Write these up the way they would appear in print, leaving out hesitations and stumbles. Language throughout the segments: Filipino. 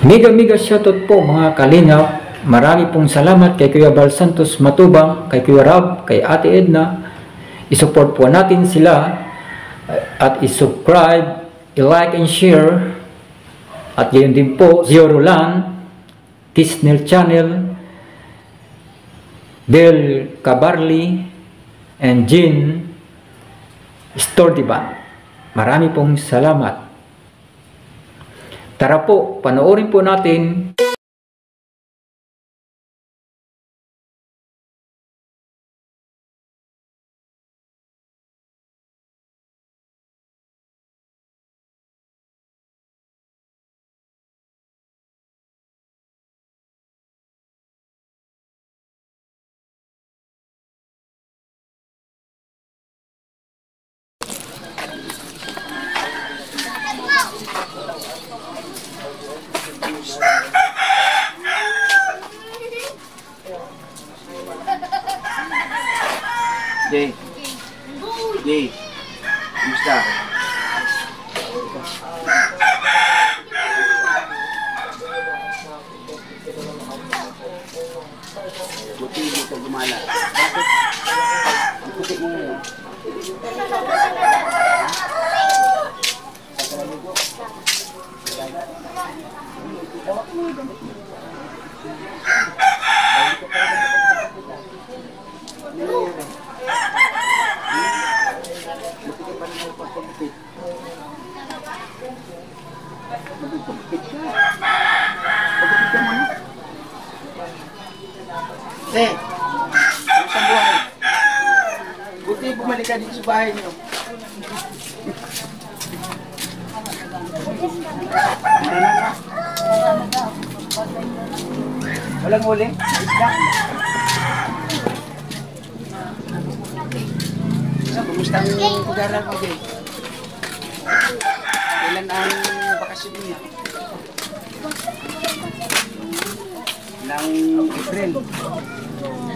Mega mega shoutout po mga kalingap. Marami pong salamat kay Kuya Bal Santos Matubang, kay Kuya Rab, kay Ate Edna. I-support po natin sila at i-subscribe, i-like and share. At gayon din po, Zio Roland, Tisnel Channel, Del Cabarli, and Jean Stordiban. Marami pong salamat. Tara po, panoorin po natin. Jay. Jay. Kumusta? Buti hindi ka gumala. Bakit? Ang puti mo ngayon. Pagpagupit ka muna. Isang buhay. Buti bumalik ka dito sa bahay niyo. Walang huli? Kumusta ang pag-aaral mo, Jay? Kailan ang bakasyon niya? Ng April.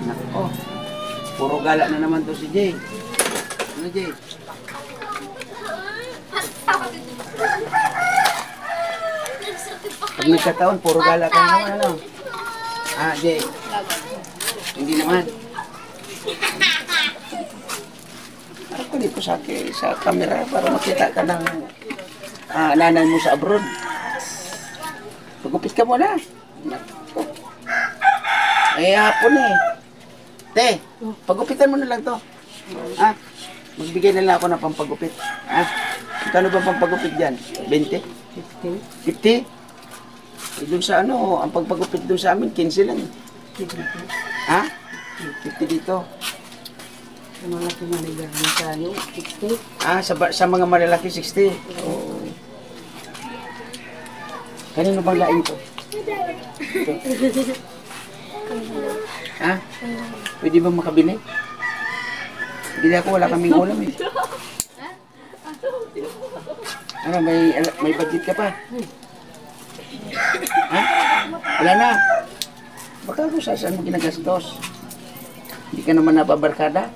Nako, puro gala na naman to si Jay. Ano, Jay? Pag nagkataon, puro gala ka naman, ano? Ah, Jay. Hindi naman. Harap ko dito sa camera para makita ka ng nanay mo sa abroad. Pagupit ka muna. Ay, hapon eh. Te, pagupitan mo na lang to. Ha? Magbigay na lang ako ng pampagupit. Ha? Kano ba pampagupit dyan? 20? 50? 50? Doon sa ano, ang pagpagupit doon sa amin, 15 lang. Ha? 50 dito. Sa mga malalaki tayo, 60. Ah, sa mga malalaki, 60. Oh. Kanino bang laing to? Ha? Pwede bang makabili? Hindi ako, wala kaming ulam eh. Ano, may budget ka pa? Ha? Wala na. Baka kung saan mo ginagastos. Hindi ka naman nababarkada.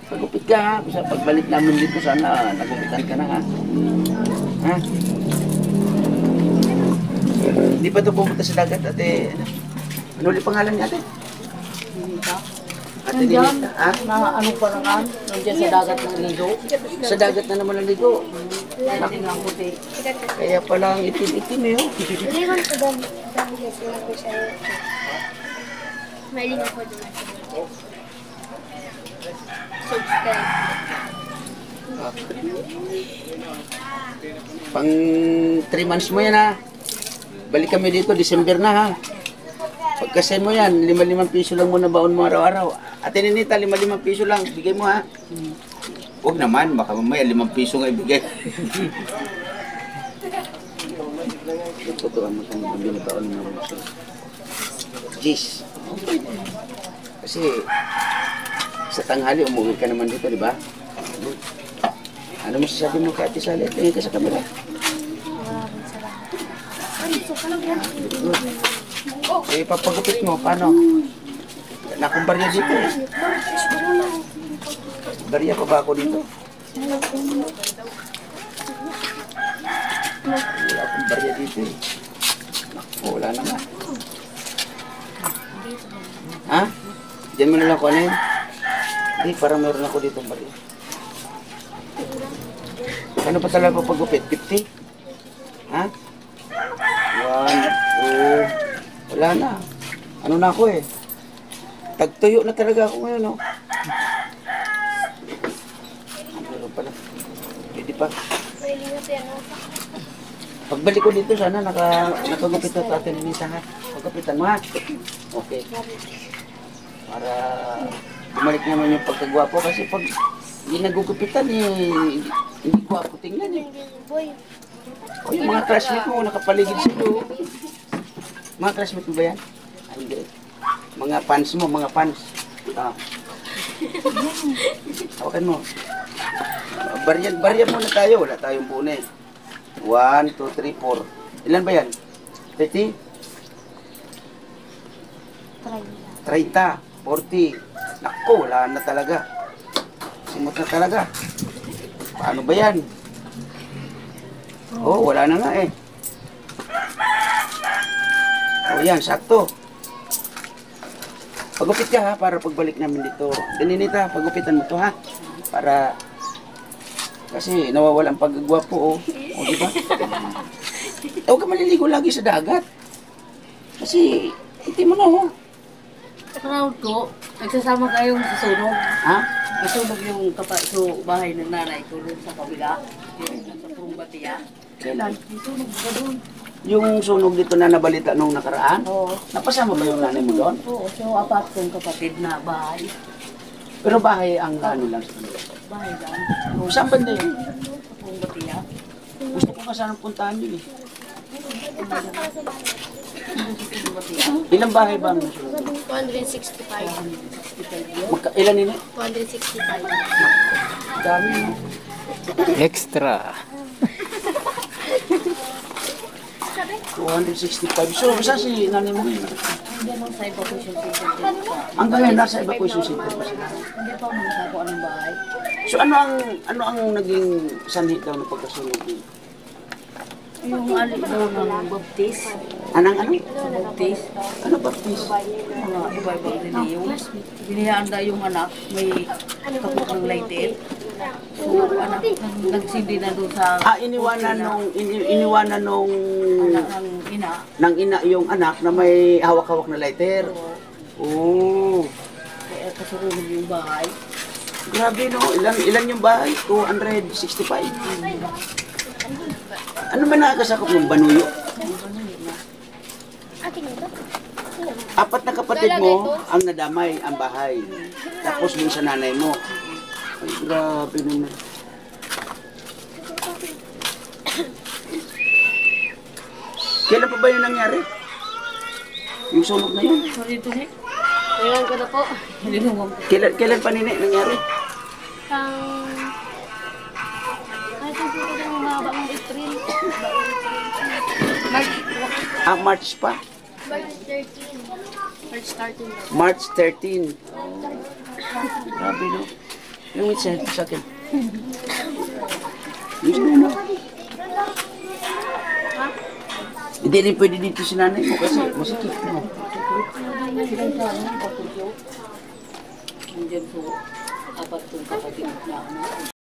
Pagupit ka ha. Bisa pagbalik namin dito, sana nagupitan ka na ha. Ha? Hindi pa ito pumunta sa dagat, ate. Ano ulit pangalan niya, ate? Dinita. Ate Dinita, ha? Ano pa naman? Nandiyan sa dagat ng ligo. Sa dagat na naman ang ligo. Hindi nga puti. Kaya pala ang itim-itim eh. Iliwan ko dami kasi ako siya. Mailing ako doon. Subscribe. Pang 3 months mo yan ha. Balik kami dito, December na ha. Pagkasay mo yan, 5 piso lang muna baon mo araw-araw. Ate Ninita, 5 piso lang, bigay mo ha. Huwag naman, baka mamaya 5 piso nga ibigay. Totoo mo kung binibaon mo mo siya. Jeez. Kasi sa tanghali umuwi ka naman dito, di ba? Ano masasabi mo kay Ate Sally? Tingin ka sa camera. Eh, papagupit mo, paano? Nakumbarya dito eh. Barya pa ba ako dito? Wala akong barya dito eh. Oh, wala na nga. Ha? Diyan mo na lang kunin. Hindi, parang meron ako dito bali. Ano pa talaga pagupit? 50? Ha? 1, 2, wala na. Ano na ako eh. Tagtuyo na talaga ako ngayon, no? Meron pala. Pwede pa. Pwede na siya, no? Pagbalik ko dito, sana nakagupit na tatin ni Nita, ha? Pagkapitan mo, ha? Okay. Para bumalik naman yung pagkagwapo kasi pag hindi nagugupitan, hindi gwapo tingnan, eh. Boy, O, yung mga classmate mo, nakapaligid sa'yo. Mga classmate mo ba yan? Ay, hindi. Mga fans mo, mga fans. Ah. Hawakan mo. Baryan muna tayo. Wala tayong buo na eh. 1, 2, 3, 4. Ilan ba yan? 30? 30, 40. Naku, wala na talaga. Simot na talaga. Paano ba yan? Oh, wala na nga eh. Oh, yan, sakto. Pagupit ka ha, para pagbalik namin dito. Daninita, pagupitan mo to ha. Para, kasi nawawala ang paggagwapo oh. O, di ba? Huwag ka maliligo lagi sa dagat. Kasi, hindi mo na oh. Sa crowd ko, nagsasama kayong susunog. Ha? Nasunog yung bahay ng nanay ko doon sa kabila. Yung sa Purumbatiya. Kailan? Nasunog ka doon. Yung sunog dito na nabalita nung nakaraan? Oo. Napasama ba yung nanay mo doon? Oo, so apat kong kapatid na bahay. Pero bahay ang ano lang sa kanila. Bahay lang. Oh, saan banda yun? Sa Purumbatiya. Gusto ko nga sanang puntahan yun eh. Sa Purumbatiya. Ilang bahay ba ang sunog? 165. Ilan nila? 165. Dami no? Extra. 265. So, saan si nanay mo ngayon? Hindi naman sa evacuation center din sa... Hanggang ngayon, nasa evacuation center pa sila. Hindi pa ako nagsakuan ng bahay. So, ano ang naging sanhi daw ng pagkasunog din? Yung alik daw ng baptist. Anang ano? Baptist. Ano baptist? Mga iba-ibang reliyon. Binihaan daw yung anak, may kapot ng lighter. So, anak, nagsindi na doon sa... Iniwanan nung anak ng ina. ng ina yung anak na may hawak-hawak na lighter. Oh. Kaya kasurunod yung bahay. Grabe no, ilan yung bahay? 265. Ano ba nakakasakop ng banuyo? Akin ito? 4 na kapatid mo ang nadamay ang bahay. Tapos dun sa nanay mo. Ay, grabe naman. Kailan pa ba yun nangyari? Yung sunog na yun? Sorry to say. Ewan ko na po. Hindi naman. Kailan pa nini nangyari? Ay, ito po ng mahaba ng April. March pa? March 13. March 13. March 13. Grabe no. Yung itself sa akin. Yung no. Hindi rin pwede dito si nanay mo kasi masikip mo. Nandiyan po, apat kong kapatid na ano.